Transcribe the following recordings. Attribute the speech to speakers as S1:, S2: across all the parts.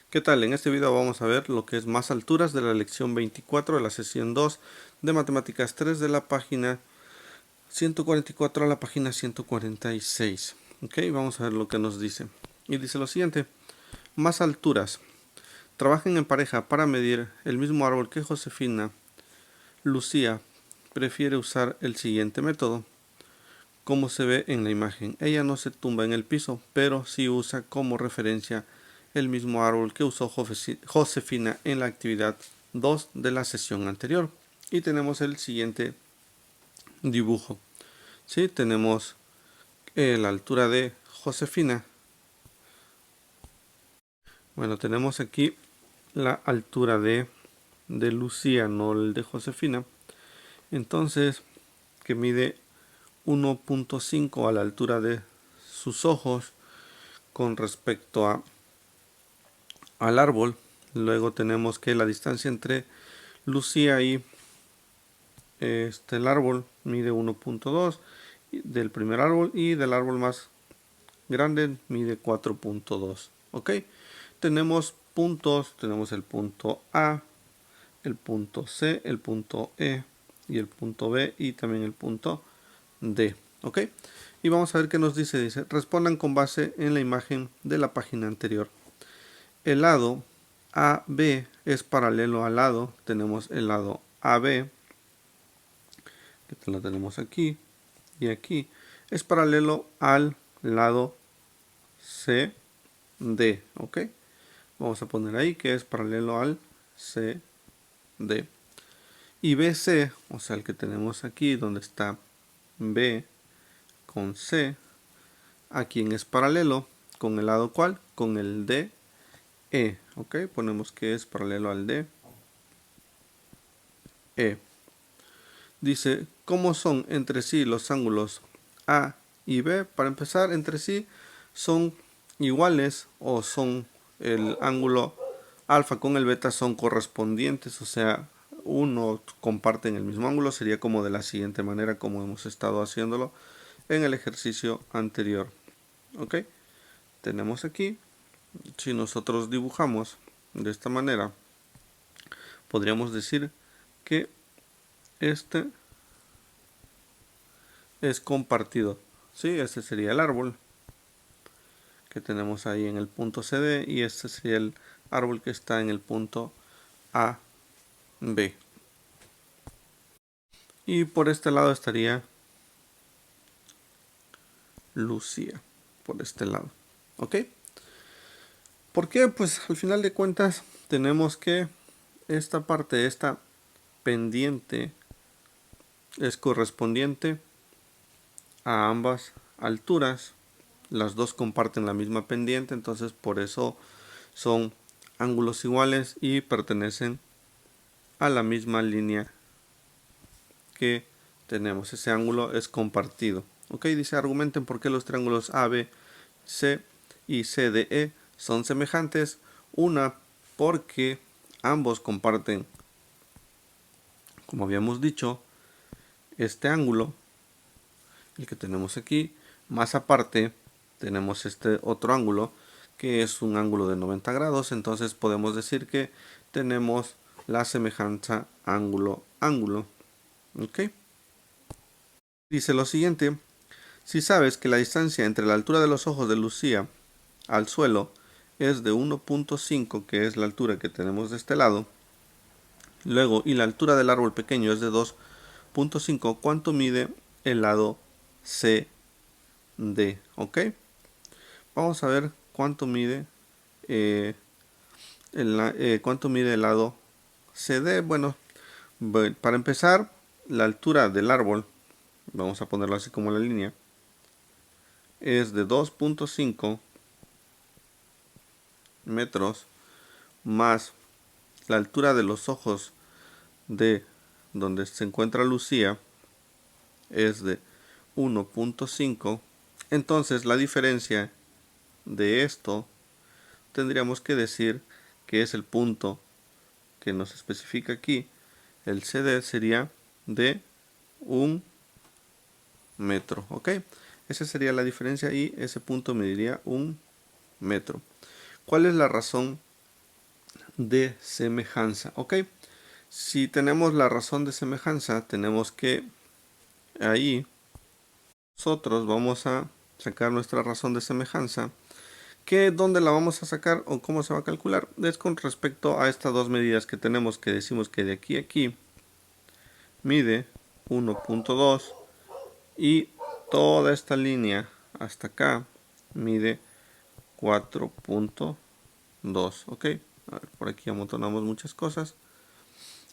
S1: ¿Qué tal? En este video vamos a ver lo que es más alturas de la lección 24 de la sesión 2 de Matemáticas 3 de la página 144 a la página 146. Ok, vamos a ver lo que nos dice. Y dice lo siguiente: más alturas. Trabajen en pareja para medir el mismo árbol que Josefina. Lucía prefiere usar el siguiente método. Como se ve en la imagen, ella no se tumba en el piso, pero sí usa como referencia el mismo árbol que usó Josefina en la actividad 2 de la sesión anterior. Y tenemos el siguiente dibujo. ¿Sí? Tenemos la altura de Josefina. Bueno, tenemos aquí la altura de Lucía, no el de Josefina. Entonces, que mide 1.5 a la altura de sus ojos con respecto al árbol. Luego tenemos que la distancia entre Lucía y el árbol mide 1.2 del primer árbol, y del árbol más grande mide 4.2. ok, tenemos puntos, tenemos el punto A, el punto C, el punto E y el punto B, y también el punto D. ok, y vamos a ver qué nos dice. Dice: respondan con base en la imagen de la página anterior. El lado AB es paralelo al lado, tenemos el lado AB, que lo tenemos aquí y aquí, es paralelo al lado CD, ok. Vamos a poner ahí que es paralelo al CD. Y BC, o sea, el que tenemos aquí, donde está B con C, a quien es paralelo, con el lado ¿cuál? Con el DE, ok. Ponemos que es paralelo al DE. Dice: ¿cómo son entre sí los ángulos A y B? Para empezar, entre sí son iguales, o son el ángulo alfa con el beta son correspondientes, o sea, uno comparten el mismo ángulo. Sería como de la siguiente manera, como hemos estado haciéndolo en el ejercicio anterior. Ok, tenemos aquí, si nosotros dibujamos de esta manera, podríamos decir que este es compartido. Sí, este sería el árbol que tenemos ahí en el punto CD, y este sería el árbol que está en el punto AB. Y por este lado estaría Lucía, por este lado. ¿Ok? ¿Por qué? Pues al final de cuentas tenemos que esta parte, esta pendiente, es correspondiente a ambas alturas. Las dos comparten la misma pendiente, entonces por eso son ángulos iguales y pertenecen a la misma línea que tenemos. Ese ángulo es compartido. Ok, dice: argumenten por qué los triángulos ABC y CDE son semejantes. Una, porque ambos comparten, como habíamos dicho, este ángulo, el que tenemos aquí, más aparte tenemos este otro ángulo que es un ángulo de 90 grados. Entonces podemos decir que tenemos la semejanza ángulo-ángulo. ok, dice lo siguiente: si sabes que la distancia entre la altura de los ojos de Lucía al suelo es de 1.5, que es la altura que tenemos de este lado, luego, y la altura del árbol pequeño es de 2.5, ¿cuánto mide el lado CD? ¿Ok? Vamos a ver cuánto mide cuánto mide el lado CD. Bueno, para empezar, la altura del árbol, vamos a ponerlo así como la línea, es de 2.5 metros, más la altura de los ojos de donde se encuentra Lucía es de 1.5. entonces la diferencia de esto tendríamos que decir que es el punto que nos especifica aquí. El CD sería de 1 metro. ok, esa sería la diferencia, y ese punto mediría 1 metro. ¿Cuál es la razón de semejanza. Ok, si tenemos la razón de semejanza, tenemos que ahí nosotros vamos a sacar nuestra razón de semejanza. ¿Que dónde la vamos a sacar o cómo se va a calcular? Es con respecto a estas dos medidas que tenemos, que decimos que de aquí a aquí mide 1.2 y toda esta línea hasta acá mide 4.2. ok, a ver, por aquí amontonamos muchas cosas.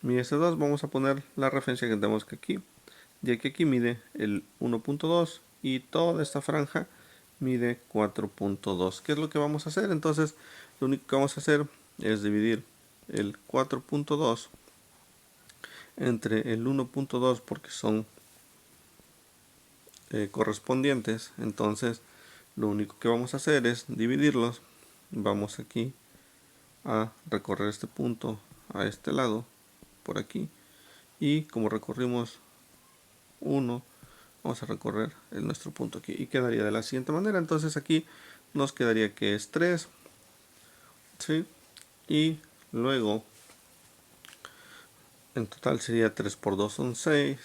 S1: Mide este 2, vamos a poner la referencia que tenemos que aquí, de aquí a aquí mide el 1.2 y toda esta franja mide 4.2. ¿Qué es lo que vamos a hacer? Entonces lo único que vamos a hacer es dividir el 4.2 entre el 1.2 porque son correspondientes. Entonces lo único que vamos a hacer es dividirlos. Vamos aquí a recorrer este punto a este lado, por aquí, y como recorrimos 1, vamos a recorrer nuestro punto aquí y quedaría de la siguiente manera. Entonces aquí nos quedaría que es 3, ¿sí? Y luego en total sería 3 por 2 son 6,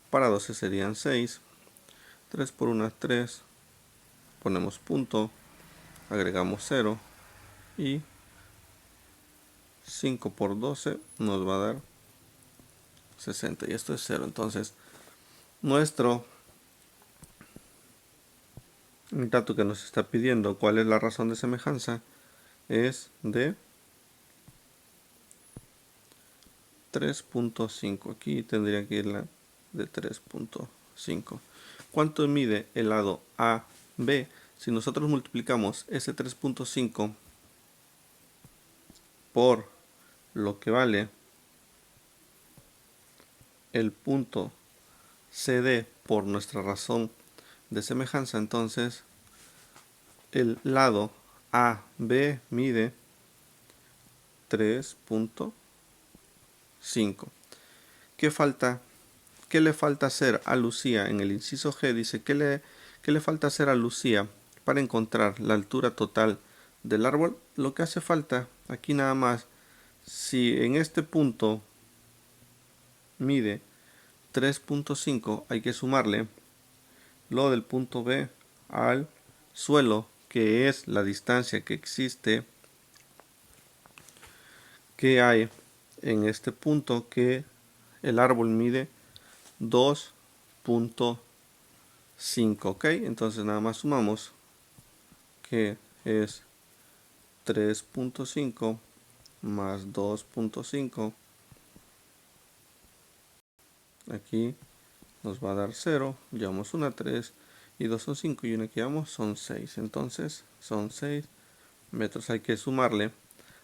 S1: para 12 serían 6, 3 por 1 3, ponemos punto, agregamos 0 y 5 por 12 nos va a dar 60 y esto es 0. Entonces nuestro dato que nos está pidiendo cuál es la razón de semejanza es de 3.5. Aquí tendría que ir la de 3.5. ¿Cuánto mide el lado AB? Si nosotros multiplicamos ese 3.5 por lo que vale el punto CD por nuestra razón de semejanza, entonces el lado AB mide 3.5. ¿Qué falta? ¿Qué le falta hacer a Lucía? En el inciso G dice ¿qué le falta hacer a Lucía para encontrar la altura total del árbol? Lo que hace falta aquí nada más, si en este punto mide 3.5, hay que sumarle lo del punto B al suelo, que es la distancia que existe, que hay en este punto, que el árbol mide 2.5. ok, entonces nada más sumamos que es 3.5 más 2.5. Aquí nos va a dar 0, llevamos una 3 y 2 son 5 y una que llevamos son 6. Entonces son 6 metros. Hay que sumarle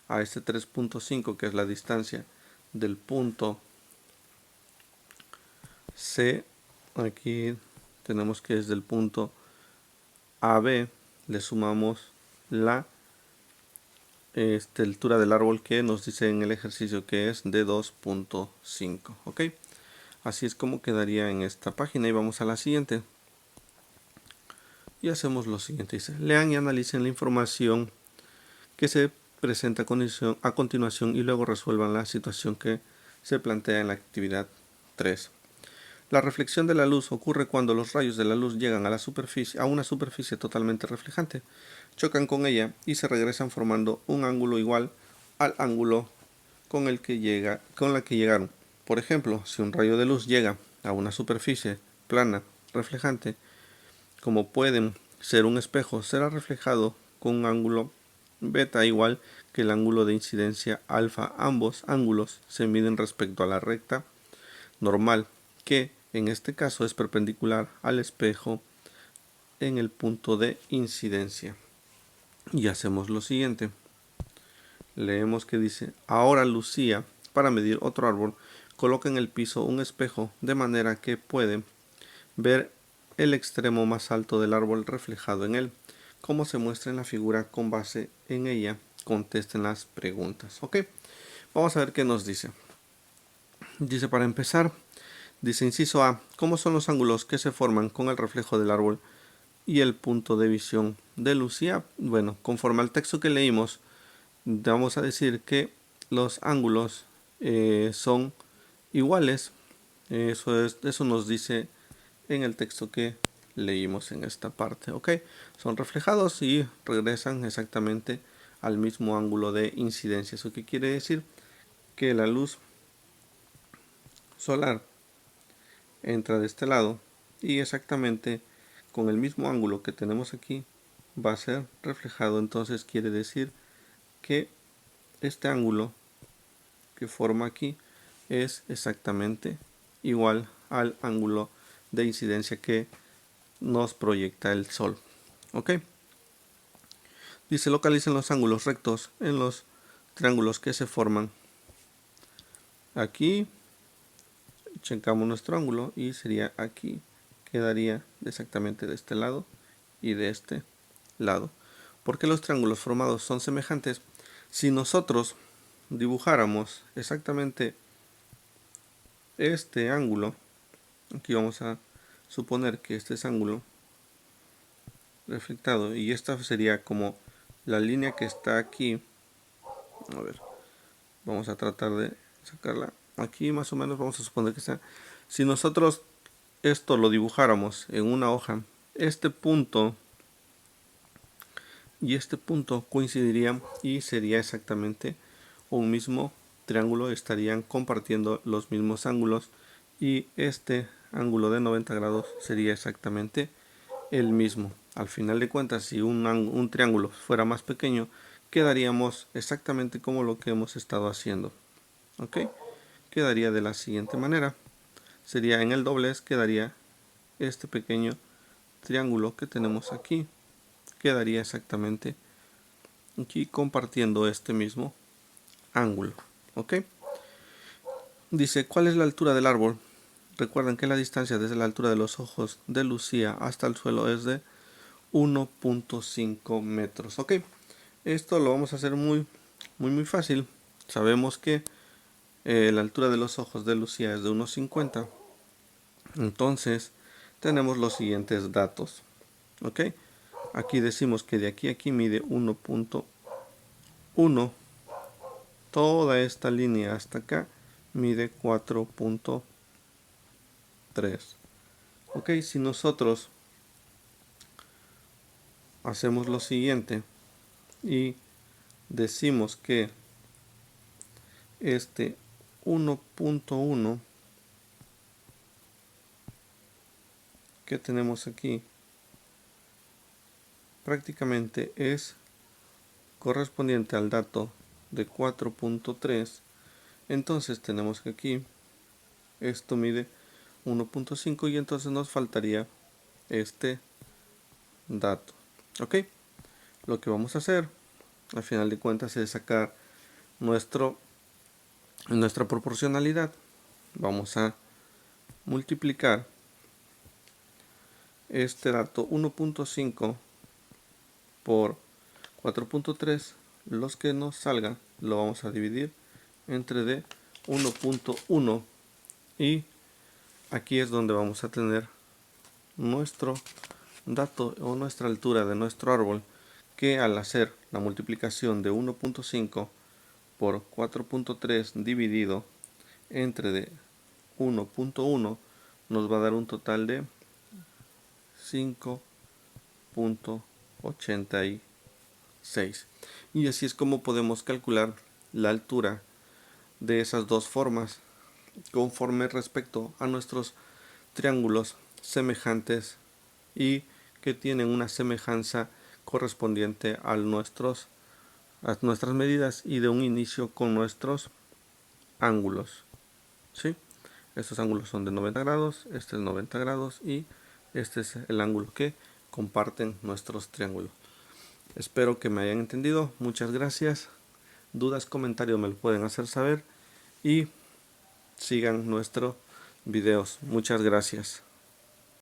S1: a este 3.5 que es la distancia del punto C. Aquí tenemos que es del punto AB, le sumamos la altura del árbol que nos dice en el ejercicio que es de 2.5. ok, así es como quedaría en esta página. Y vamos a la siguiente y hacemos lo siguiente. Dice, lean y analicen la información que se presenta a continuación y luego resuelvan la situación que se plantea en la actividad 3. La reflexión de la luz ocurre cuando los rayos de la luz llegan a una superficie totalmente reflejante, chocan con ella y se regresan formando un ángulo igual al ángulo con la que llegaron. Por ejemplo, si un rayo de luz llega a una superficie plana reflejante, como pueden ser un espejo, será reflejado con un ángulo beta igual que el ángulo de incidencia alfa. Ambos ángulos se miden respecto a la recta normal, que en este caso es perpendicular al espejo en el punto de incidencia. Y hacemos lo siguiente. Leemos que dice, ahora Lucía, para medir otro árbol, coloca en el piso un espejo de manera que puede ver el extremo más alto del árbol reflejado en él, como se muestra en la figura. Con base en ella, contesten las preguntas. Ok, vamos a ver qué nos dice. Dice, para empezar, dice inciso A, ¿cómo son los ángulos que se forman con el reflejo del árbol y el punto de visión de Lucía? Bueno, conforme al texto que leímos, vamos a decir que los ángulos son iguales. Eso nos dice en el texto que leímos en esta parte. Ok, son reflejados y regresan exactamente al mismo ángulo de incidencia. ¿Eso qué quiere decir? Que la luz solar entra de este lado y exactamente con el mismo ángulo que tenemos aquí va a ser reflejado. Entonces quiere decir que este ángulo que forma aquí es exactamente igual al ángulo de incidencia que nos proyecta el sol. Ok, dice localicen los ángulos rectos en los triángulos que se forman. Aquí checamos nuestro ángulo y sería aquí, quedaría exactamente de este lado y de este lado. ¿Por qué los triángulos formados son semejantes? Si nosotros dibujáramos exactamente este ángulo, aquí vamos a suponer que este es ángulo reflectado y esta sería como la línea que está aquí. A ver, vamos a tratar de sacarla aquí más o menos. Vamos a suponer que está, si nosotros esto lo dibujáramos en una hoja, este punto y este punto coincidirían y sería exactamente un mismo triángulo, estarían compartiendo los mismos ángulos y este ángulo de 90 grados sería exactamente el mismo. Al final de cuentas, si un triángulo fuera más pequeño, quedaríamos exactamente como lo que hemos estado haciendo. ¿Ok? Quedaría de la siguiente manera. Sería en el doblez, quedaría este pequeño triángulo que tenemos aquí. Quedaría exactamente aquí compartiendo este mismo ángulo. ¿Ok? Dice, ¿cuál es la altura del árbol? Recuerden que la distancia desde la altura de los ojos de Lucía hasta el suelo es de 1.5 metros. Ok, esto lo vamos a hacer muy fácil. Sabemos que la altura de los ojos de Lucía es de 1.50. Entonces tenemos los siguientes datos. Ok, aquí decimos que de aquí a aquí mide 1.1. Toda esta línea hasta acá mide 4.3. Ok, si nosotros hacemos lo siguiente y decimos que este 1.1 que tenemos aquí prácticamente es correspondiente al dato de 4.3. Entonces tenemos que aquí esto mide 1.5 y entonces nos faltaría este dato. Ok, lo que vamos a hacer al final de cuentas es sacar nuestra proporcionalidad. Vamos a multiplicar este dato 1.5 por 4.3. Los que nos salgan lo vamos a dividir entre de 1.1 y aquí es donde vamos a tener nuestro dato o nuestra altura de nuestro árbol, que al hacer la multiplicación de 1.5 por 4.3 dividido entre de 1.1 nos va a dar un total de 5.86. Y así es como podemos calcular la altura de esas dos formas conforme respecto a nuestros triángulos semejantes y que tienen una semejanza correspondiente a nuestras medidas y de un inicio con nuestros ángulos. ¿Sí? Estos ángulos son de 90 grados, este es 90 grados y este es el ángulo que comparten nuestros triángulos. Espero que me hayan entendido. Muchas gracias. Dudas, comentarios me lo pueden hacer saber y sigan nuestros videos. Muchas gracias.